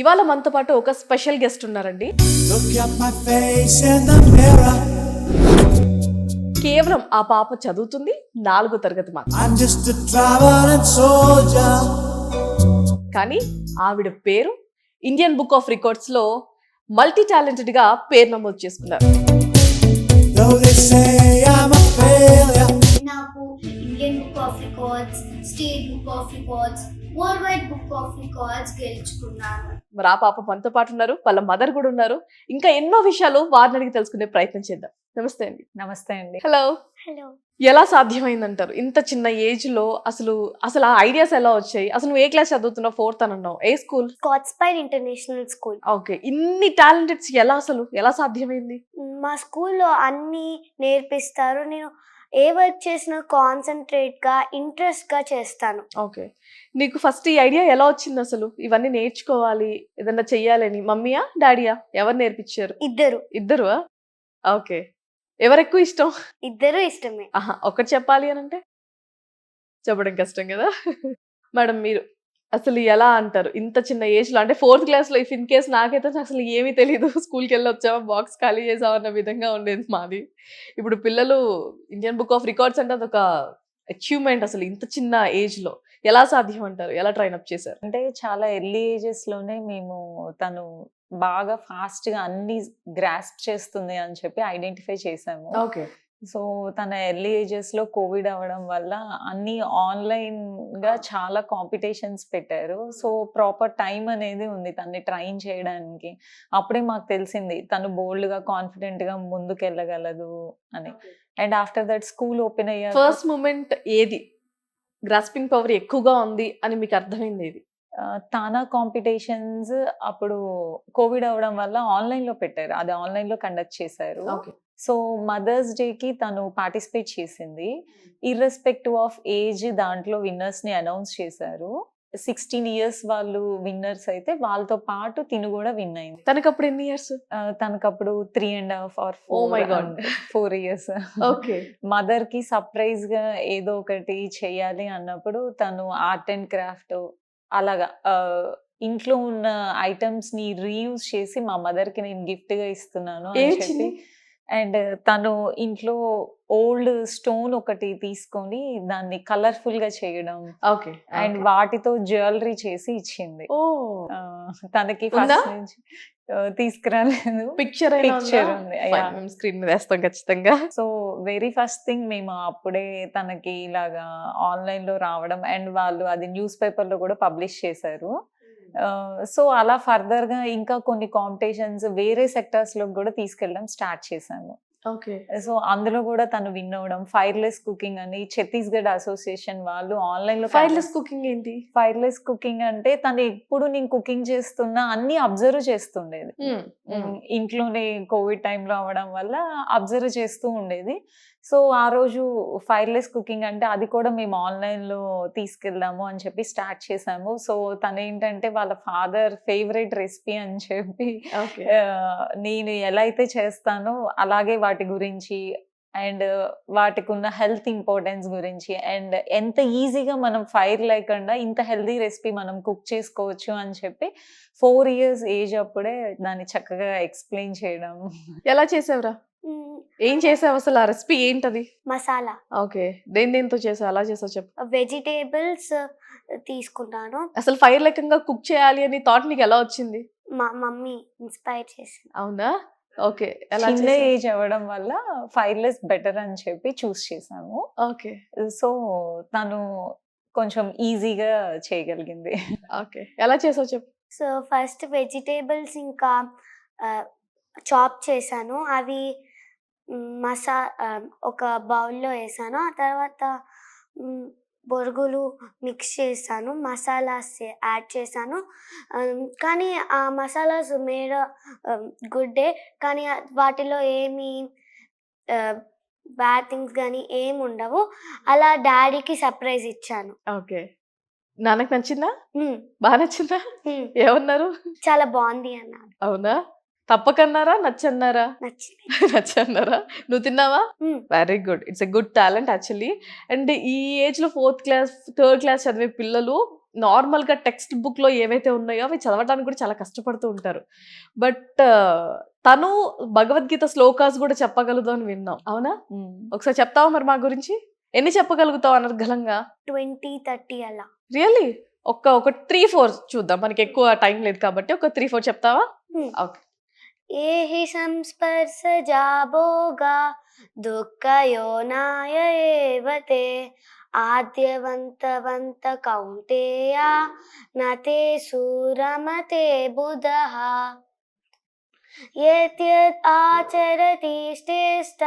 ఇవాళ మనతో పాటు ఒక స్పెషల్ గెస్ట్ ఉన్నారండి. Look at my face in the mirror. కేవలం ఆ పాప చదువుతుంది 4వ తరగతి మాత్రం. I'm just a traveling soldier. కానీ ఆవిడ పేరు ఇండియన్ బుక్ ఆఫ్ రికార్డ్స్ లో మల్టీ టాలెంటెడ్ గా పేరు నమోదు చేసుకున్నారు. Though they say I'm a failure. నాకు Indian book of records, state book of records, world wide book of records గెలుచుకున్నాను. మరి ఆ పాప మనతో పాటు ఉన్నారు, వాళ్ళ మదర్ కూడా ఉన్నారు. ఇంకా ఎన్నో విషయాలు వారిని అడిగి తెలుసుకునే ప్రయత్నం చేద్దాం. నమస్తే అండి. నమస్తే అండి. హలో. హలో. ఎలా సాధ్యమైందంటారు ఇంత చిన్న ఏజ్ లో? అసలు ఆ ఐడియాస్ ఎలా వచ్చాయి? అసలు నువ్వు ఏ క్లాస్ చదువుతున్నావు? 4th అని అన్నావు. ఏ school? Scotspire international school. Okay. ఇన్ని టాలెంటెడ్స్ ఎలా సాధ్యమైంది? మా స్కూల్లో అన్నీ నేర్పిస్తారు. నేను ఏ వర్క్ చేసినా కాన్సన్ట్రేట్ గా ఇంట్రెస్ట్ గా చేస్తాను. ఓకే. నీకు ఫస్ట్ ఈ ఐడియా ఎలా వచ్చింది అసలు? ఇవన్నీ నేర్చుకోవాలి, ఏదన్నా చెయ్యాలని మమ్మీయా డాడీయా ఎవరు నేర్పించారు? ఇద్దరు. ఓకే. ఎవరెక్కువ ఇష్టం? ఇద్దరు ఇష్టమే. ఒకటి చెప్పాలి అని అంటే చెప్పడం కష్టం కదా. మేడం, మీరు అసలు ఎలా అంటారు ఇంత చిన్న ఏజ్ లో? అంటే 4th క్లాస్ లో ఇఫ్ ఇన్ కేస్ నాకైతే అసలు ఏమీ తెలియదు, స్కూల్కి వెళ్ళి వచ్చామా బాక్స్ ఖాళీ చేసామన్న విధంగా ఉండేది మాది. ఇప్పుడు పిల్లలు ఇండియన్ బుక్ ఆఫ్ రికార్డ్స్ అంటే అదొక అచీవ్మెంట్. అసలు ఇంత చిన్న ఏజ్ లో ఎలా సాధ్యం అంటారు? ఎలా ట్రైన్ అప్ చేశారు? అంటే చాలా ఎర్లీ ఏజెస్ లోనే మేము తను బాగా ఫాస్ట్ గా అన్ని గ్రాస్ప్ చేస్తుంది అని చెప్పి ఐడెంటిఫై చేసాము. ఓకే. సో తన ఎర్లీ ఏజెస్ లో కోవిడ్ అవ్వడం వల్ల అన్ని ఆన్లైన్ గా చాలా కాంపిటీషన్స్ పెట్టారు. సో ప్రాపర్ టైం అనేది ఉంది తన్ని ట్రైన్ చేయడానికి. అప్పుడే మాకు తెలిసింది తను బోల్డ్ గా కాన్ఫిడెంట్ గా ముందుకు వెళ్ళగలదు అని. And after that school open అయ్యాక ఫస్ట్ మూమెంట్ ఏది గ్రాస్పింగ్ పవర్ ఎక్కువగా ఉంది అని మీకు అర్థమైంది ఏది? తానా కాంపిటీషన్స్ అప్పుడు కోవిడ్ అవ్వడం వల్ల ఆన్లైన్ లో పెట్టారు. అది ఆన్లైన్ లో కండక్ట్ చేశారు. ఓకే. సో మదర్స్ డే కి తను పార్టిసిపేట్ చేసింది. ఇర్రెస్పెక్టివ్ ఆఫ్ ఏజ్ దాంట్లో విన్నర్స్ ని అనౌన్స్ చేశారు. 16 years వాళ్ళు విన్నర్స్ అయితే వాళ్ళతో పాటు తిను కూడా విన్ అయింది. తనకు అప్పుడు ఎన్ని ఇయర్స్? తనకప్పుడు 3.5 or 4. Oh my God. 4 years. Okay. Mother కి సర్ప్రైజ్ గా ఏదో ఒకటి చెయ్యాలి అన్నప్పుడు తను ఆర్ట్ అండ్ క్రాఫ్ట్ అలాగా ఇంట్లో ఉన్న ఐటమ్స్ ని రీయూజ్ చేసి మా మదర్ కి నేను గిఫ్ట్ గా ఇస్తున్నాను అని చెప్పి. అండ్ తను ఇంట్లో ఓల్డ్ స్టోన్ ఒకటి తీసుకొని దాన్ని కలర్ఫుల్ గా చేయడం, ఓకే, అండ్ వాటితో జ్యువెలరీ చేసి ఇచ్చింది. తనకి ఫస్ట్ నుంచి తీసుకురాలేదు. పిక్చర్ ఉంది స్క్రీన్ మీద వేస్తాం ఖచ్చితంగా. సో వెరీ ఫస్ట్ థింగ్ మేము అప్పుడే తనకి ఇలాగా ఆన్లైన్ లో రావడం, అండ్ వాళ్ళు అది న్యూస్ పేపర్ లో కూడా పబ్లిష్ చేశారు. సో అలా ఫర్దర్ గా ఇంకా కొన్ని కాంపిటీషన్స్ వేరే సెక్టర్స్ లో కూడా తీసుకెళ్ళడం స్టార్ట్ చేశాము. ఓకే. సో అందులో కూడా తను విన్ అవ్వడం. ఫైర్లెస్ కుకింగ్ అని ఛత్తీస్గఢ్ అసోసియేషన్ వాళ్ళు ఆన్లైన్ లో. ఫైర్లెస్ కుకింగ్ ఏంటి? ఫైర్లెస్ కుకింగ్ అంటే తను ఎప్పుడు నేను కుకింగ్ చేస్తున్నా అన్ని అబ్జర్వ్ చేస్తుండేది. ఇంట్లోనే కోవిడ్ టైంలో అవ్వడం వల్ల అబ్జర్వ్ చేస్తూ ఉండేది. సో ఆ రోజు ఫైర్లెస్ కుకింగ్ అంటే అది కూడా మేము ఆన్లైన్ లో తీసుకెళ్దాము అని చెప్పి స్టార్ట్ చేసాము. సో తను ఏంటంటే వాళ్ళ ఫాదర్ ఫేవరెట్ రెసిపీ అని చెప్పి నేను ఎలా అయితే చేస్తానో అలాగే వాటి గురించి అండ్ వాటికి ఉన్న హెల్త్ ఇంపార్టెన్స్ గురించి, అండ్ ఎంత ఈజీగా మనం ఫైర్ లేకుండా ఇంత హెల్తీ రెసిపీ మనం కుక్ చేసుకోవచ్చు అని చెప్పి 4 years ఏజ్ అప్పుడే దాన్ని చక్కగా ఎక్స్ప్లెయిన్ చేయడం. ఎలా చేసావురా? ఏం చేసావు అసలు? ఆ రెసిపీ ఏంటది? మసాలా. ఓకే. దేంతో చేసావు? అలా చేసావు చెప్పు. వెజిటేబుల్స్ తీసుకున్నాను. అసలు ఫైర్ లేకుండా కుక్ చేయాలి అని థాట్ నీకు ఎలా వచ్చింది? మా మమ్మీ ఇన్స్పైర్ చేసింది. అవునా? ఓకే. చిన్న ఏజ్ అవ్వడం వల్ల ఫైర్లెస్ బెటర్ అని చెప్పి చూస్ చేసాము. ఓకే. సో తను కొంచెం ఈజీగా చేయగలిగింది. ఓకే. ఎలా చేసావు చెప్పు. సో ఫస్ట్ వెజిటేబుల్స్ ఇంకా చాప్ చేశాను. అవి ఒక బౌల్లో వేసాను. ఆ తర్వాత బొరుగులు మిక్స్ చేశాను, మసాలాస్ యాడ్ చేశాను. కానీ ఆ మసాలాస్ మేడ్ గుడ్ డే, కానీ వాటిలో ఏమి బ్యాడ్ థింగ్స్ కానీ ఏమి ఉండవు. అలా డాడీకి సర్ప్రైజ్ ఇచ్చాను. ఓకే. నాన్నకు నచ్చిందా? బాగా నచ్చిందా? ఏమన్నారు? చాలా బాగుంది అన్నారు. అవునా? తప్పకన్నారా? నచ్చన్నారా? నచ్చన్నారా? నువ్వు తిన్నావా? Very good. It's a good talent actually. And ఈ ఏజ్ లో 4th క్లాస్ 3rd క్లాస్ చదివే పిల్లలు నార్మల్‌గా టెక్స్ట్ బుక్‌లో ఏవైతే ఉన్నాయో అవి చదవడానికి కూడా చాలా కష్టపడుతూ ఉంటారు. బట్ తను భగవద్గీత శ్లోకాస్ గూడా చెప్పగలదు అని విన్నాం. అవునా? ఒకసారి చెప్తావా మరి మా గురించి? ఎన్ని చెప్పగలుగుతావు అనర్గళంగా? 20, 30 అలా. రియల్లీ? ఒక 3, 4 చూద్దాం. మనకి ఎక్కువ టైం లేదు కాబట్టి ఒక 3, 4 చెప్తావా? హ్మ్. ఓకే. ఏహి సంస్పర్శజా భోగా దుఃఖయోనాయ ఏవతే ఆద్యవంతవంత కౌంతేయ నతే సూరమతే బుధః యద్యద్ ఆచరతి శ్రేష్ఠ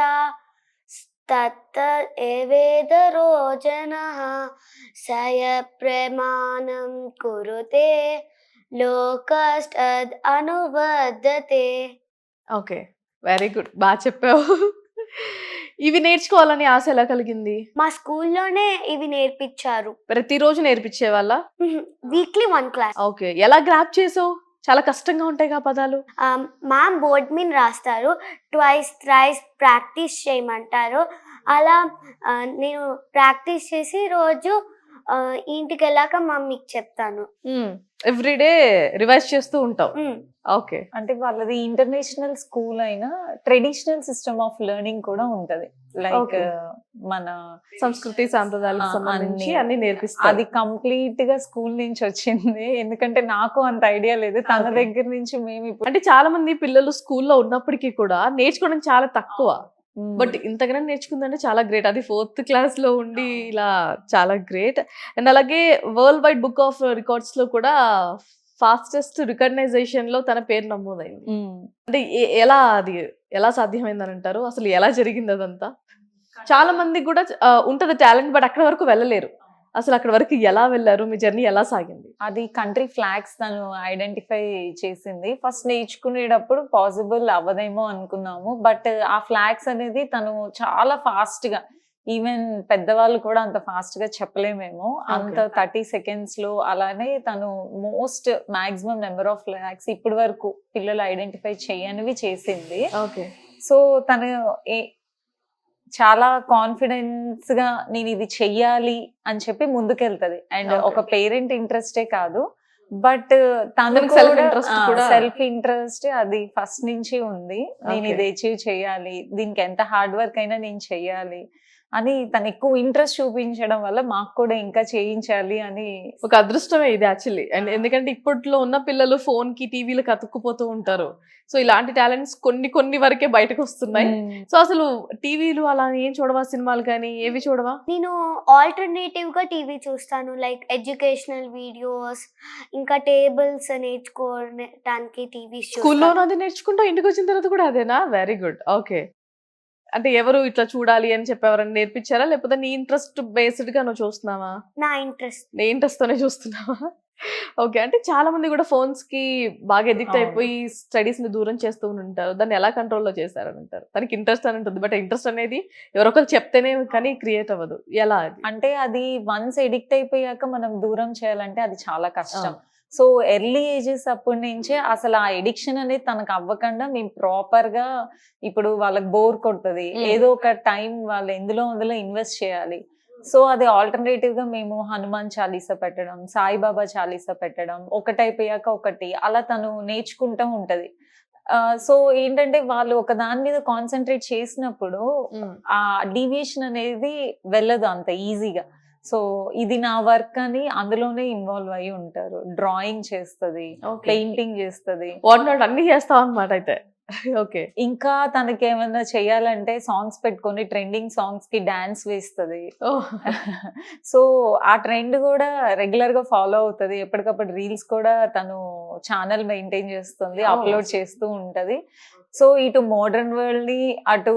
తత్తద్ ఏవేదరో జనః సయ ప్రమాణం కురుతే లోకస్తద్ అనువర్ధతే. ఓకే. Very good. బా చెప్పావు. ఇవి నేర్చుకోవాలని ఆశ ఎలా కలిగింది? మా స్కూల్లోనే ఇవి నేర్పించారు. ప్రతిరోజు నేర్పించేవాళ్ళా? Weekly 1 class. ఓకే. ఎలా గ్రాప్ చేసావు? చాలా కష్టంగా ఉంటాయిగా పదాలు. మ్యామ్ బోర్డ్ మీద రాస్తారు, ట్వైస్ థ్రైస్ ప్రాక్టీస్ చేయమంటారు. అలా నేను ప్రాక్టీస్ చేసి రోజు ఇంటికి వెళ్ళాక మమ్మీకి చెప్తాను. ఎవ్రీ డే రివైజ్ చేస్తూ ఉంటావు. మ్మ్. ఓకే. అంటే వాళ్ళది ఇంటర్నేషనల్ స్కూల్ అయినా ట్రెడిషనల్ సిస్టమ్ ఆఫ్ లెర్నింగ్ కూడా ఉంటది. Like Okay. మన సంస్కృతి సాంప్రదాయాలకు ఆ, సంబంధించి అన్ని. అన్ని నేర్పిస్తారు. అది కంప్లీట్ గా స్కూల్ నుంచి వచ్చింది. ఎందుకంటే నాకు అంత ఐడియా లేదు. తన Okay. దగ్గర నుంచి మేము ఇప్పుడు అంటే చాలా మంది పిల్లలు స్కూల్లో ఉన్నప్పటికీ కూడా నేర్చుకోవడం చాలా తక్కువ. బట్ ఇంతగానే నేర్చుకుందంటే చాలా గ్రేట్. అది 4th క్లాస్ లో ఉండి ఇలా చాలా గ్రేట్. అండ్ అలాగే world wide book of records లో కూడా ఫాస్టెస్ట్ రికగ్నైజేషన్ లో తన పేరు నమోదైంది. అంటే ఎలా సాధ్యమైందని అంటారు? అసలు ఎలా జరిగింది అదంతా? చాలా మందికి కూడా ఉంటది టాలెంట్, బట్ అక్కడ వరకు వెళ్ళలేరు. అసలు అక్కడ వరకు ఎలా వెళ్ళారు? మీ జర్నీ ఎలా సాగింది? అది కంట్రీ ఫ్లాగ్స్ తను ఐడెంటిఫై చేసింది. ఫస్ట్ నేర్చుకునేటప్పుడు పాసిబుల్ అవ్వదేమో అనుకున్నాము. బట్ ఆ ఫ్లాగ్స్ అనేది తను చాలా ఫాస్ట్ గా, ఈవెన్ పెద్దవాళ్ళు కూడా అంత ఫాస్ట్ గా చెప్పలేమేమో, అంత 30 seconds లో అలానే తను most maximum number of flags ఇప్పటి వరకు పిల్లలు ఐడెంటిఫై చేయనివి చేసింది. ఓకే. సో తను చాలా కాన్ఫిడెన్స్ గా నేను ఇది చెయ్యాలి అని చెప్పి ముందుకెళ్తది. And Okay. ఒక పేరెంట్ ఇంట్రెస్టే కాదు, బట్ తను తనకి self interest కూడా. సెల్ఫ్ ఇంట్రెస్ట్ అది ఫస్ట్ నుంచి ఉంది. నేను Okay. ఇది అచీవ్ చేయాలి, దీనికి ఎంత హార్డ్ వర్క్ అయినా నేను చెయ్యాలి అని తను ఎక్కువ ఇంట్రెస్ట్ చూపించడం వల్ల మాకు కూడా ఇంకా చేయించాలి అని. ఒక అదృష్టమే ఇది యాక్చువల్లీ. అండ్ ఎందుకంటే ఇప్పట్లో ఉన్న పిల్లలు ఫోన్ కి టీవీలకు అతుక్కుపోతూ ఉంటారు. సో ఇలాంటి టాలెంట్స్ కొన్ని వరకే బయటకు వస్తున్నాయి. సో అసలు టీవీలు అలా ఏం చూడవా? సినిమాలు కానీ ఏవి చూడవా? నేను ఆల్టర్నేటివ్ గా టీవీ చూస్తాను, లైక్ ఎడ్యుకేషనల్ వీడియోస్, ఇంకా టేబుల్స్ నేర్చుకోవడానికి టీవీ స్కూల్లోనూ అది నేర్చుకుంటావు, ఇంటికి వచ్చిన తర్వాత కూడా అదేనా? Very good. ఓకే. అంటే ఎవరు ఇట్లా చూడాలి అని చెప్పి ఎవరైనా నేర్పించారా? లేకపోతే నీ ఇంట్రెస్ట్ బేస్డ్ గా నువ్వు చూస్తున్నావా? నా ఇంట్రెస్ట్. నీ ఇంట్రెస్ట్ తోనే చూస్తున్నావా? ఓకే. అంటే చాలా మంది కూడా ఫోన్స్ కి బాగా ఎడిక్ట్ అవును. అయిపోయి స్టడీస్ ని దూరం చేస్తూ ఉంటారు. దాన్ని ఎలా కంట్రోల్లో చేశారని అంటారు? తనకి ఇంట్రెస్ట్ అని ఉంటుంది, బట్ ఇంట్రెస్ట్ అనేది ఎవరొకరు చెప్తేనే కానీ క్రియేట్ అవ్వదు. ఎలా అది? అంటే అది వన్స్ ఎడిక్ట్ అయిపోయాక మనం దూరం చేయాలంటే అది చాలా కష్టం. ఆ. సో ఎర్లీ ఏజెస్ అప్పటి నుంచే అసలు ఆ ఎడిక్షన్ అనేది తనకు అవ్వకుండా మేము ప్రాపర్ గా, ఇప్పుడు వాళ్ళకి బోర్ కొడుతుంది, ఏదో ఒక టైం వాళ్ళు అందులో ఇన్వెస్ట్ చేయాలి. సో అది ఆల్టర్నేటివ్ గా మేము హనుమాన్ చాలీసా పెట్టడం, సాయిబాబా చాలీసా పెట్టడం, ఒకటైపోయాక ఒకటి అలా తను నేర్చుకుంటూ ఉంటది. సో ఏంటంటే వాళ్ళు ఒక దాని మీద కాన్సన్ట్రేట్ చేసినప్పుడు ఆ డీవియేషన్ అనేది వెళ్ళదు అంత ఈజీగా. సో ఇది నా వర్క్ అని అందులోనే ఇన్వాల్వ్ అయి ఉంటారు. డ్రాయింగ్ చేస్తది, పెయింటింగ్ చేస్తది, వాట్ నాట్ అన్ని చేస్తావు అన్నమాట అయితే. ఓకే. ఇంకా తనకి ఏమైనా చేయాలంటే సాంగ్స్ పెట్టుకొని ట్రెండింగ్ సాంగ్స్ కి డాన్స్ వేస్తది. సో ఆ ట్రెండ్ కూడా రెగ్యులర్ గా ఫాలో అవుతది. ఎప్పటికప్పుడు రీల్స్ కూడా తను ఛానల్ మెయింటైన్ చేస్తుంది, Oh. అప్లోడ్ చేస్తూ ఉంటది. సో ఇటు మోడర్న్ వరల్డ్ ని అటు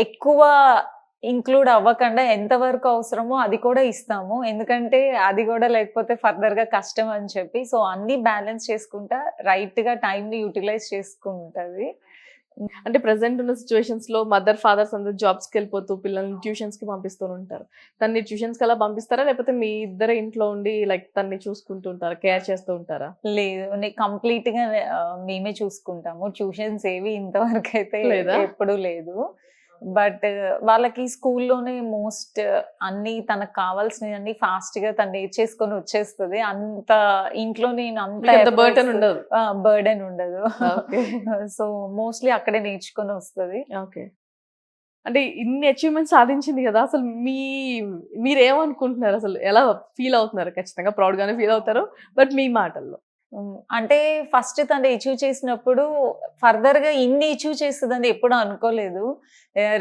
ఎక్కువ ఇంక్లూడ్ అవ్వకుండా ఎంతవరకు అవసరమో అది కూడా ఇస్తాము. ఎందుకంటే అది కూడా లేకపోతే ఫర్దర్ గా కష్టం అని చెప్పి. సో అన్ని బ్యాలెన్స్ చేసుకుంటా రైట్ గా టైం ని యూటిలైజ్ చేసుకుంటది. అంటే ప్రెసెంట్ ఉన్న సిచ్యువేషన్స్ లో మదర్ ఫాదర్స్ అందరూ జాబ్స్ కి వెళ్ళిపోతూ పిల్లల్ని ట్యూషన్స్ కి పంపిస్తూ ఉంటారు. తన్ని ట్యూషన్స్ కి అలా పంపిస్తారా? లేకపోతే మీ ఇద్దరు ఇంట్లో ఉండి లైక్ తన్ని చూసుకుంటూ ఉంటారా? కేర్ చేస్తూ ఉంటారా? లేదు, కంప్లీట్ గా మేమే చూసుకుంటాము. ట్యూషన్స్ ఏవి ఇంతవరకు అయితే లేదా? ఎప్పుడూ లేదు. బట్ వాళ్ళకి స్కూల్లోనే మోస్ట్ అన్ని తనకు కావాల్సినవన్నీ ఫాస్ట్ గా తను నేర్చేసుకొని వచ్చేస్తుంది. అంత ఇంట్లో నేను అంత బర్డెన్ ఉండదు. బర్డెన్ ఉండదు. ఓకే. సో మోస్ట్లీ అక్కడే నేర్చుకొని వస్తుంది. ఓకే. అంటే ఇన్ని అచీవ్మెంట్స్ సాధించింది కదా, అసలు మీరేమనుకుంటున్నారు, అసలు ఎలా ఫీల్ అవుతున్నారు? ఖచ్చితంగా ప్రౌడ్ గానే ఫీల్ అవుతారు, బట్ మీ మాటల్లో. అంటే ఫస్ట్ తను అచీవ్ చేసినప్పుడు ఫర్దర్ గా ఇన్ని అచీవ్ చేస్తుందని ఎప్పుడు అనుకోలేదు.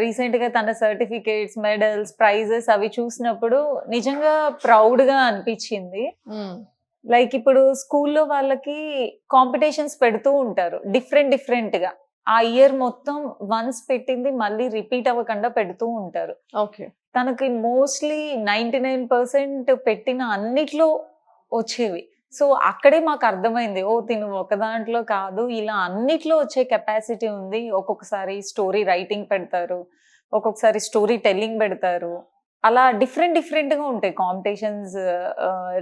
రీసెంట్ గా తన సర్టిఫికేట్స్, మెడల్స్, ప్రైజెస్ అవి చూసినప్పుడు నిజంగా ప్రౌడ్ గా అనిపించింది. లైక్ ఇప్పుడు స్కూల్లో వాళ్ళకి కాంపిటీషన్స్ పెడుతూ ఉంటారు డిఫరెంట్ గా. ఆ ఇయర్ మొత్తం వన్స్ పెట్టింది మళ్ళీ రిపీట్ అవ్వకుండా పెడుతూ ఉంటారు. ఓకే. తనకి మోస్ట్లీ 99% పెట్టిన అన్నిట్లో వచ్చేవి. సో అక్కడే మాకు అర్థమైంది, ఓ తిను ఒక దాంట్లో కాదు, ఇలా అన్నిట్లో వచ్చే కెపాసిటీ ఉంది. ఒక్కొక్కసారి స్టోరీ రైటింగ్ పెడతారు, ఒక్కొక్కసారి స్టోరీ టెల్లింగ్ పెడతారు. అలా డిఫరెంట్ గా ఉంటాయి కాంపిటీషన్స్.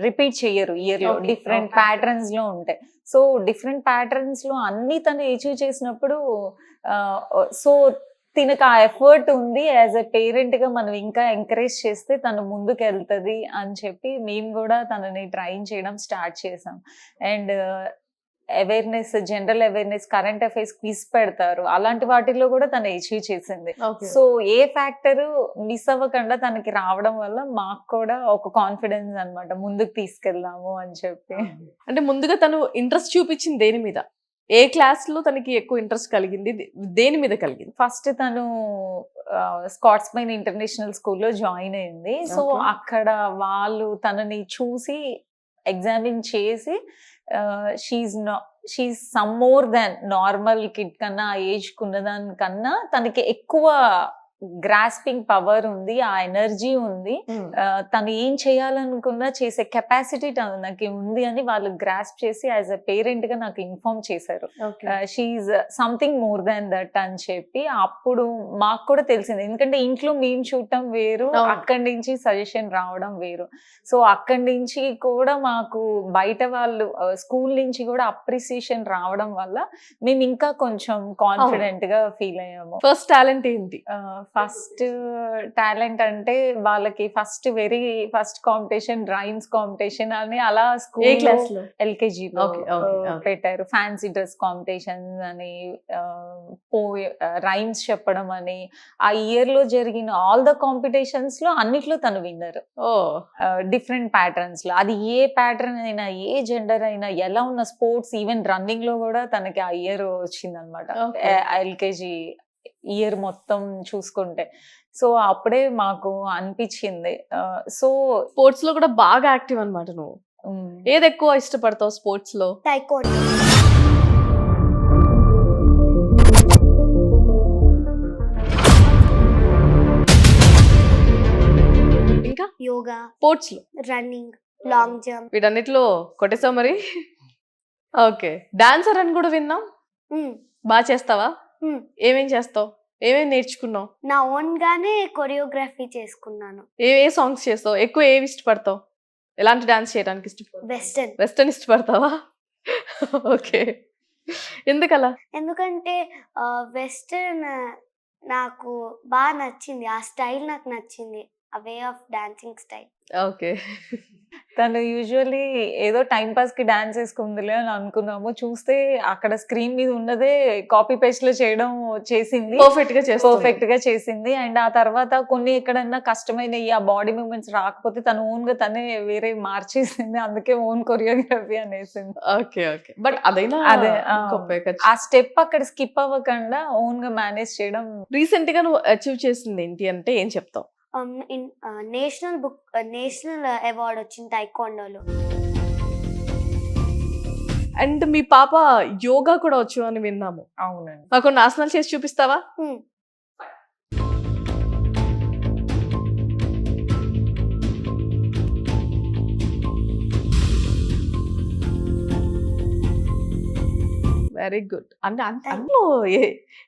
రిపీట్ చెయ్యరు ఇయర్ లో, Okay, డిఫరెంట్ okay. ప్యాటర్న్స్ లో ఉంటాయి. సో డిఫరెంట్ ప్యాటర్న్స్ లో అన్ని తను అచీవ్ చేసినప్పుడు సో తినకు ఆ ఎఫర్ట్ ఉంది. యాజ్ ఎ పేరెంట్ గా మనం ఇంకా ఎంకరేజ్ చేస్తే తను ముందుకు వెళ్తుంది అని చెప్పి మేము కూడా తనని ట్రైన్ చేయడం స్టార్ట్ చేసాం. And awareness, general awareness, current affairs quiz పెడతారు, అలాంటి వాటిల్లో కూడా తను అచీవ్ చేసింది. ఓకే. సో ఏ ఫ్యాక్టర్ మిస్ అవ్వకుండా తనకి రావడం వల్ల మాకు కూడా ఒక కాన్ఫిడెన్స్ అన్నమాట, ముందుకు తీసుకెళ్దాము అని చెప్పి. అంటే ముందుగా తను ఇంట్రెస్ట్ చూపించింది దేని మీద? ఏ క్లాస్ లో తనకి ఎక్కువ ఇంట్రెస్ట్ కలిగింది? దేని మీద కలిగింది? ఫస్ట్ తను స్కాట్స్మైన్ ఇంటర్నేషనల్ స్కూల్లో జాయిన్ అయింది. So Okay. అక్కడ వాళ్ళు తనని చూసి ఎగ్జామిన్ చేసి she's some more than normal kid కన్నా, ఆ ఏజ్ కున్నదానికన్నా తనకి ఎక్కువ గ్రాస్పింగ్ పవర్ ఉంది, ఆ ఎనర్జీ ఉంది, తను ఏం చేయాలనుకున్నా చేసే కెపాసిటీ తనకి ఉంది అని వాళ్ళు గ్రాస్ప్ చేసి యాజ్ అ పేరెంట్ గా నాకు ఇన్ఫార్మ్ చేశారు. She's something more than that అని చెప్పి అప్పుడు మాకు కూడా తెలిసింది. ఎందుకంటే ఇంట్లో మేము చూడటం వేరు, అవును. అక్కడి నుంచి సజెషన్ రావడం వేరు. సో అక్కడి నుంచి కూడా మాకు బయట వాళ్ళు స్కూల్ నుంచి కూడా అప్రిసియేషన్ రావడం వల్ల మేము ఇంకా కొంచెం కాన్ఫిడెంట్ గా ఫీల్ అయ్యాము. ఫస్ట్ టాలెంట్ ఏంటి? ఫస్ట్ టాలెంట్ అంటే వాళ్ళకి very first competition rhymes competition అని అలా ఏ స్కూల్ క్లాస్ లో? ఎల్కేజీలో Okay, okay, okay. పెట్టారు. ఫ్యాన్సీ డ్రెస్ కాంపిటీషన్ అని, రైమ్స్ చెప్పడం అని. ఆ ఇయర్ లో జరిగిన ఆల్ ద కాంపిటీషన్స్ లో అన్నిట్లో తను విన్నర్. ఓ, డిఫరెంట్ ప్యాటర్న్స్ లో, అది ఏ ప్యాటర్న్ అయినా, ఏ జెండర్ అయినా, ఎలా ఉన్న స్పోర్ట్స్, ఈవెన్ రన్నింగ్ లో కూడా తనకి ఆ ఇయర్ వచ్చింది అనమాట. Okay. ఎల్కేజీ ఇయర్ మొత్తం చూసుకుంటే. సో అప్పుడే మాకు అనిపించింది. సో స్పోర్ట్స్ లో కూడా బాగా యాక్టివ్ అన్నమాట నువ్వు. ఏది ఎక్కువ ఇష్టపడతావు స్పోర్ట్స్ లో? టైకోండో, ఇంకా యోగా, స్పోర్ట్స్ లో రన్నింగ్, లాంగ్ జంప్. వీటన్నిటిలో కొట్టేసావు మరి. ఓకే. డాన్సర్ అని కూడా విన్నాం, బాగా చేస్తావా? ఏమేం చేస్తావు? ఏమేం నేర్చుకున్నావు? నా ఓన్ గానే కొరియోగ్రఫీ చేసుకున్నాను. ఏ సాంగ్స్ చేస్తావు? ఎక్కువ ఏవి ఇష్టపడతావు? ఎలాంటి డాన్స్ చేయడానికి ఇష్టపడతావు? వెస్టర్న్. వెస్టర్న్ ఇష్టపడతావా? ఓకే. ఎందుకలా? ఎందుకంటే వెస్టర్న్ నాకు బాగా నచ్చింది, ఆ స్టైల్ నాకు నచ్చింది, ఆ way of dancing style. Okay. తను యూజువల్లీ ఏదో టైం పాస్ కి డాన్స్ వేసుకుందిలే అని అనుకున్నాము. చూస్తే అక్కడ స్క్రీన్ మీద ఉన్నదే కాపీ పేస్ట్ లో చేసింది, పర్ఫెక్ట్ గా చేసింది. అండ్ ఆ తర్వాత కొన్ని ఎక్కడన్నా కష్టమైనవి, ఆ బాడీ మూవ్మెంట్స్ రాకపోతే తను ఓన్ గా తనే వేరే మార్చేసింది. అందుకే ఓన్ కొరియోగ్రఫీ అనేసింది. Okay, okay. బట్ అదైనా అదే గొప్పే కదా. ఆ స్టెప్ అక్కడ స్కిప్ అవ్వకుండా ఓన్ గా మేనేజ్ చేయడం. రీసెంట్ గా నువ్వు అచీవ్ చేసింది ఏంటి అంటే ఏం చెప్తావు? నేషనల్ అవార్డ్ వచ్చింది టైకోండోలో. అండ్ మీ పాప యోగా కూడా వచ్చు అని విన్నాము. అవునండి. మాకు ఆసనాలు చేసి చూపిస్తావా? Very good. అంటే Thank అందులో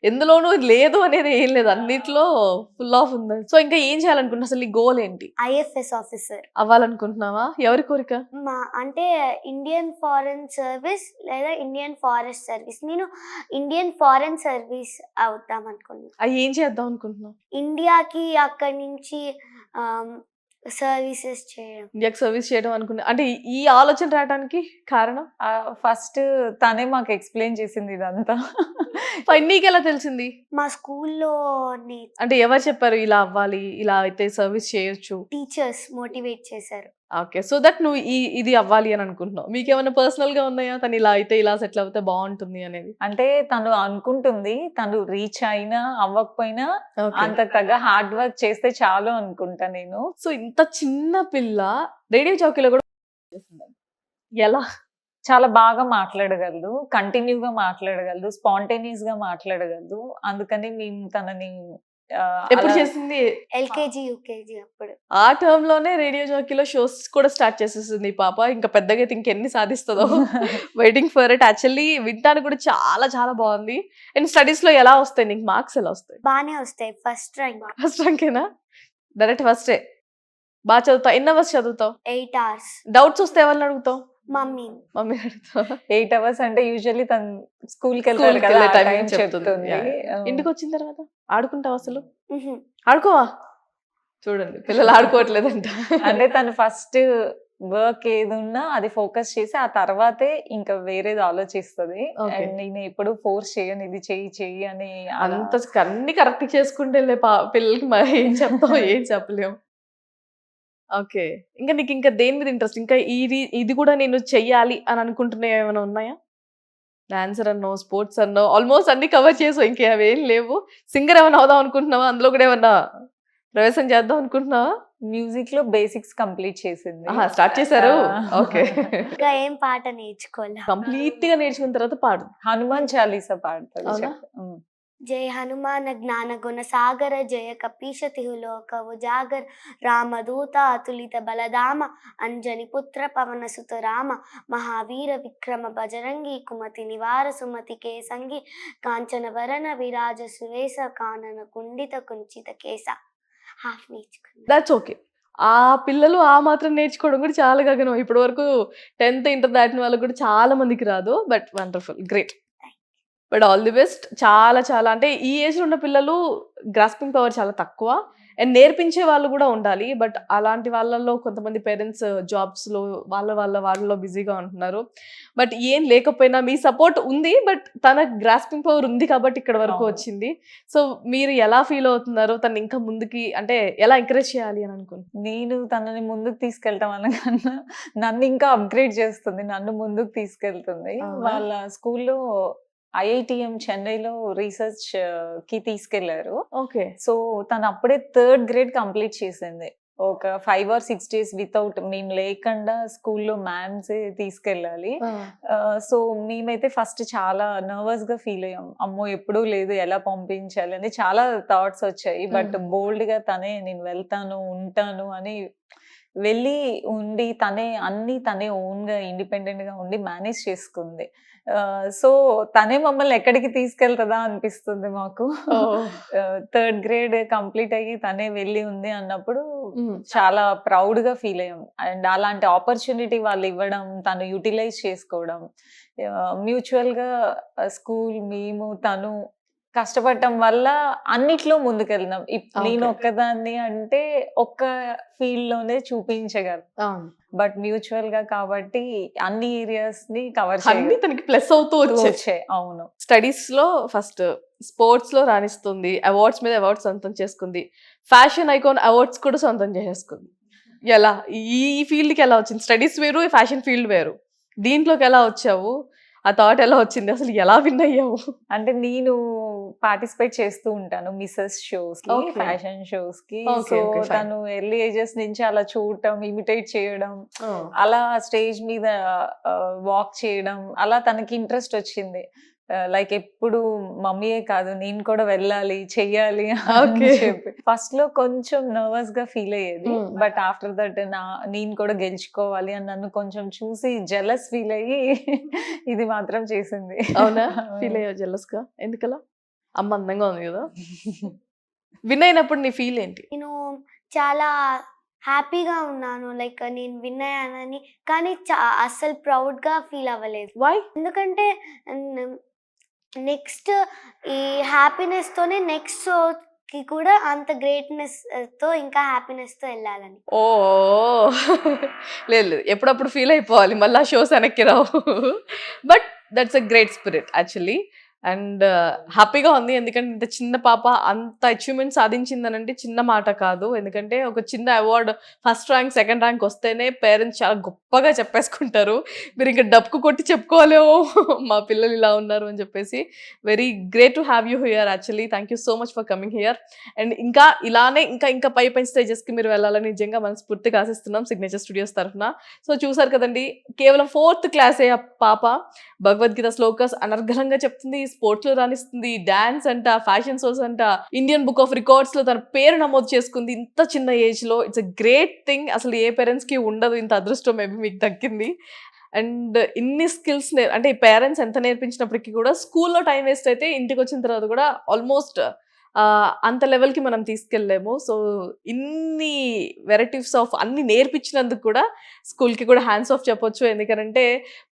ఎందులోనూ లేదు అనేది ఏం లేదు. అన్నిట్లో ఫుల్ ఆఫ్ ఉంది. సో ఇంకా ఏం చేయాలనుకుంటున్నావు? అసలు నీ గోల్ ఏంటి? IFS officer. అవ్వాలనుకుంటున్నావా? ఎవరి కోరిక? అంటే ఇండియన్ ఫారెన్ సర్వీస్ లేదా ఇండియన్ ఫారెస్ట్ సర్వీస్. నేను ఇండియన్ ఫారెన్ సర్వీస్ అవుతాం అనుకున్నాను. అవి ఏం చేద్దాం అనుకుంటున్నావు? ఇండియాకి అక్కడి నుంచి సర్వీసెస్ చేయడం. ఇండియాకి సర్వీస్ చేయడం అనుకున్నా. అంటే ఈ ఆలోచన రావడానికి కారణం? ఫస్ట్ తనే మాకు ఎక్స్ప్లెయిన్ చేసింది ఇదంతా. నీకెలా తెలిసింది? మా స్కూల్లో అంటే ఎవరు చెప్పారు ఇలా అవ్వాలి, ఇలా అయితే సర్వీస్ చేయొచ్చు? టీచర్స్ మోటివేట్ చేశారు. ఓకే. సో దట్ నువ్వు ఇది అవ్వాలి అని అనుకుంటున్నావు. మీకేమైనా పర్సనల్ గా ఉన్నాయా? తను ఇలా అయితే ఇలా సెటిల్ అవుతే బాగుంటుంది అనేది? అంటే తను అనుకుంటుంది, తను రీచ్ అయినా అవ్వకపోయినా Okay. అంత తగ్గ హార్డ్ వర్క్ చేస్తే చాలు అనుకుంటా నేను. సో ఇంత చిన్న పిల్ల రేడియో జాకీలో కూడా చేసిందంట. ఎలా? చాలా బాగా మాట్లాడగలదు, కంటిన్యూగా మాట్లాడగలదు, స్పాంటేనియస్ గా మాట్లాడగలదు. అందుకని మేము తనని ఎప్పుడు చేసింది? ఎల్కేజీ యూకేజీ అప్పుడు. ఆ టర్మ్ లోనే రేడియో జాకీలో షోస్ కూడా స్టార్ట్ చేసేసింది ఈ పాప. ఇంకా పెద్దగా అయితే ఇంకెన్ని సాధిస్తుందో వెయిటింగ్ ఫర్ ఇట్. యాక్చువల్లీ వింటానికి కూడా చాలా చాలా బాగుంది. అండ్ స్టడీస్ లో ఎలా వస్తాయి నీకు? మార్క్స్ ఎలా వస్తాయి? బాగానే వస్తాయి. First rank. ఫస్ట్ ర్యాంకేనా? డైరెక్ట్ ఫస్టే. బాగా చదువుతావు? ఎన్ని అవర్స్ చదువుతావు? 8 hours. డౌట్స్ వస్తే ఎవరిని అడుగుతావు? మమ్మీ. మమ్మీ అడుగుతావు? 8 hours అంటే యూజువల్లీ తను స్కూల్కి స్కూల్కి వెళ్తారు కదా, వెళ్ళే ఆ టైం టైం చెప్తుంది. చెప్తుంది. ఇంటికి వచ్చిన తర్వాత ఆడుకుంటావు అసలు? మ్హూ. ఆడుకోవా? చూడండి పిల్లలు ఆడుకోవట్లేదంట. అంటే తను ఫస్ట్ వర్క్ ఏది ఉన్నా అది ఫోకస్ చేసి ఆ తర్వాతే ఇంకా వేరేది ఆలోచిస్తుంది. Okay. అండ్ నేను ఎప్పుడు ఫోర్స్ చేయను, ఇది చెయ్యి అని. అంత అన్ని కరెక్ట్ చేసుకుంటే వెళ్ళే పిల్లలకి మరి ఏం చెప్తాం ఏం చెప్పలేం. ఓకే. ఇంకా నీకు ఇంకా దేని మీద ఇంట్రెస్ట్? ఇంకా ఇది కూడా నేను చెయ్యాలి అని అనుకుంటున్నవి ఏమైనా ఉన్నాయా? డాన్సర్ అన్నో, స్పోర్ట్స్ అన్నో ఆల్మోస్ట్ అన్ని కవర్ చేసావు. ఇంకా అవేం లేవు. సింగర్ ఏమైనా అవుదాం అనుకుంటున్నావా? అందులో కూడా ఏమన్నా ప్రవేశం చేద్దాం అనుకుంటున్నావా? మ్యూజిక్ లో బేసిక్స్ కంప్లీట్ చేసింది. స్టార్ట్ చేశారు. ఓకే. ఇంకా ఏం పాట నేర్చుకోలే. కంప్లీట్ గా నేర్చుకున్న తర్వాత పాడు. హనుమాన్ చాలీసా పాడుతుంది. అవునా? జయ హనుమాన జ్ఞాన గుణ సాగర జయ కపీశతిహు లోకవు జాగర్ రామదూత అతులిత బలధామ అంజని పుత్ర పవన సుత రామ మహావీర విక్రమ బజరంగి కుమతి నివార సుమతి కేసంగి కాంచన వరణ విరాజ సువేశ కానన కుండిత కుంచిత కేశ. హాఫ్ నేర్చుకున్నా. That's okay. ఆ పిల్లలు ఆ మాత్రం నేర్చుకోవడం కూడా చాలా గగనం. ఇప్పటి వరకు 10th ఇంటర్ దాటిన వాళ్ళకి కూడా చాలా మందికి రాదు. But wonderful, great. But all the best. చాలా చాలా అంటే ఈ ఏజ్ లో ఉన్న పిల్లలు గ్రాస్పింగ్ పవర్ చాలా తక్కువ. అండ్ నేర్పించే వాళ్ళు కూడా ఉండాలి. బట్ అలాంటి వాళ్ళలో కొంతమంది పేరెంట్స్ జాబ్స్ లో వాళ్ళలో బిజీగా ఉంటున్నారు. బట్ ఏం లేకపోయినా మీ సపోర్ట్ ఉంది. బట్ తన గ్రాస్పింగ్ పవర్ ఉంది కాబట్టి ఇక్కడ వరకు అవును. వచ్చింది. సో మీరు ఎలా ఫీల్ అవుతున్నారు? తను ఇంకా ముందుకి అంటే ఎలా ఎంకరేజ్ చేయాలి అని అనుకుంటున్నారు? నేను తనని ముందుకు తీసుకెళ్తాం అనకన్నా నన్ను ఇంకా అప్గ్రేడ్ చేస్తుంది, నన్ను ముందుకు తీసుకెళ్తుంది. అవునా? వాళ్ళ స్కూల్లో ఐఐటిఎం చెన్నైలో రీసెర్చ్ కి తీసుకెళ్లారు. ఓకే. సో తను అప్పుడే 3rd grade కంప్లీట్ చేసింది. ఒక 5 or 6 days వితౌట్ మేము లేకుండా స్కూల్లో మ్యామ్స్ తీసుకెళ్ళాలి. సో మేమైతే ఫస్ట్ చాలా నర్వస్ గా ఫీల్ అయ్యాం. అమ్మో ఎప్పుడూ లేదు, ఎలా పంపించాలి అని చాలా థాట్స్ వచ్చాయి. బట్ బోల్డ్ గా తనే నేను వెళ్తాను ఉంటాను అని వెళ్ళి ఉండి తనే ఓన్ గా ఇండిపెండెంట్ గా ఉండి మేనేజ్ చేసుకుంది. సో తనే మమ్మల్ని ఎక్కడికి తీసుకెళ్తుందా అనిపిస్తుంది మాకు. 3rd grade కంప్లీట్ అయ్యి తనే వెళ్ళి ఉంది అన్నప్పుడు చాలా ప్రౌడ్ గా ఫీల్ అయ్యాం. అండ్ అలాంటి ఆపర్చునిటీ వాళ్ళు ఇవ్వడం, తను యూటిలైజ్ చేసుకోవడం, మ్యూచువల్ గా స్కూల్ మేము తను కష్టపడటం వల్ల అన్నిట్లో ముందుకెళ్దాం. నేను ఒక్కదాన్ని అంటే ఒక్క ఫీల్డ్ లోనే చూపించగలను. బట్ మ్యూచువల్ గా కాబట్టి అన్ని ఏరియాస్ ని కవర్ అన్ని తనకి ప్లస్ అవుతూ వచ్చాయి. అవును. స్టడీస్ లో ఫస్ట్, స్పోర్ట్స్ లో రాణిస్తుంది, అవార్డ్స్ మీద అవార్డ్స్ సొంతం చేసుకుంది, ఫ్యాషన్ ఐకాన్ అవార్డ్స్ కూడా సొంతం చేసేసుకుంది. ఎలా ఈ ఫీల్డ్ కి ఎలా వచ్చింది? స్టడీస్ వేరు, ఫ్యాషన్ ఫీల్డ్ వేరు. దీంట్లోకి ఎలా వచ్చావు? ఆ థాట్ ఎలా వచ్చింది? అసలు ఎలా విన్ అయ్యావు? అంటే నేను పార్టిసిపేట్ చేస్తూ ఉంటాను మిస్సెస్ షోస్ కి, ఫ్యాషన్ షోస్ కి. సో తను ఎర్లీ ఏజెస్ నుంచి అలా చూడటం, ఇమిటేట్ చేయడం, అలా స్టేజ్ మీద వాక్ చేయడం, అలా తనకి ఇంట్రెస్ట్ వచ్చింది. లైక్ ఎప్పుడు మమ్మీయే కాదు నేను కూడా వెళ్ళాలి చెయ్యాలి అని ఓకే. చెప్పి ఫస్ట్ లో కొంచెం నర్వస్ గా ఫీల్ అయ్యేది. Hmm. బట్ ఆఫ్టర్ దట్ నేను కూడా గెలుచుకోవాలి అని నన్ను కొంచెం చూసి జెలస్ ఫీల్ అయ్యి ఇది మాత్రం చేసింది. అవునా? ఫీల్ అయ్యావు జెలస్ గా? ఎందుకలా? అమ్మ అందంగా ఉంది కదా? విన్ అయినప్పుడు నీ ఫీల్ ఏంటి? నేను చాలా హ్యాపీగా ఉన్నాను. లైక్ నేను విన్ అయ్యానని. కానీ అస్సలు ప్రౌడ్‌గా ఫీల్ అవ్వలేదు. వై? ఎందుకంటే నెక్స్ట్ ఈ హ్యాపీనెస్‌తోనే నెక్స్ట్ షోకి కూడా అంత గ్రేట్‌నెస్‌తో ఇంకా హ్యాపీనెస్‌తో ఎళ్ళాలని. ఓహ్! లేదు లేదు. ఎప్పుడప్పుడు ఫీల్ అయిపోవాలి. మళ్ళీ ఆ షోస్ వెనక్కి రావు. But that's a great spirit actually. And హ్యాపీగా ఉంది. ఎందుకంటే ఇంత చిన్న పాప అంత అచీవ్‌మెంట్ సాధించిందనంటే చిన్న మాట కాదు. ఎందుకంటే ఒక చిన్న award first rank, second rank వస్తేనే పేరెంట్స్ చాలా గొప్పగా చెప్పేసుకుంటారు. మీరు ఇంక డప్పు కొట్టి చెప్పుకోవాలేమో మా పిల్లలు ఇలా ఉన్నారు అని చెప్పేసి. Very great to have you here actually. Thank you so much for coming here. And ఇంకా ఇలానే ఇంకా పై స్టేజెస్‌కి మీరు వెళ్ళాలని నిజంగా మనస్ఫూర్తిగా ఆశిస్తున్నాం సిగ్నేచర్ స్టూడియోస్ తరఫున. సో చూసారు కదండీ, కేవలం 4th క్లాసే ఆ పాప భగవద్గీత శ్లోకాస్ అనర్గళంగా చెప్తుంది, స్పోర్ట్స్‌లో రాణిస్తుంది, డాన్స్ అంట, ఫ్యాషన్ షోస్ అంట, ఇండియన్ బుక్ ఆఫ్ రికార్డ్స్‌లో తన పేరు నమోదు చేసుకుంది ఇంత చిన్న ఏజ్‌లో. It's a great thing. అసలు ఏ పేరెంట్స్‌కి ఉండదు ఇంత అదృష్టం. మేబీ మీకు దక్కింది. అండ్ ఇన్ని స్కిల్స్ అంటే ఈ పేరెంట్స్ ఎంత నేర్పించినప్పటికీ కూడా స్కూల్‌లో టైం వేస్ట్ అయితే ఇంటికొచ్చిన తర్వాత కూడా ఆల్మోస్ట్ అంత లెవెల్‌కి మనం తీసుకెళ్ళలేము. సో ఇన్ని వెరైటీస్ ఆఫ్ అన్ని నేర్పించినందుకు కూడా స్కూల్‌కి కూడా హ్యాండ్స్ ఆఫ్ చెప్పొచ్చు. ఎందుకనంటే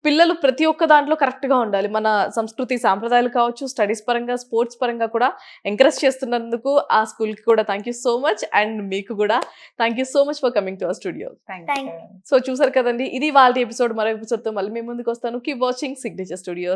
పిల్లలు ప్రతి ఒక్క దాంట్లో కరెక్ట్‌గా ఉండాలి. మన సంస్కృతి సాంప్రదాయాలు కావచ్చు, స్టడీస్ పరంగా, స్పోర్ట్స్ పరంగా కూడా ఎంకరేజ్ చేస్తున్నందుకు ఆ స్కూల్‌కి కూడా thank you so much. And మీకు కూడా thank you so much for coming to our studio. Thank Thank you. So చూసారు కదండీ, ఇది ఇవాల్టి ఎపిసోడ్. మరో ఎపిసోడ్‌తో మళ్ళీ మీ ముందుకు వస్తాను. Keep watching signature studios.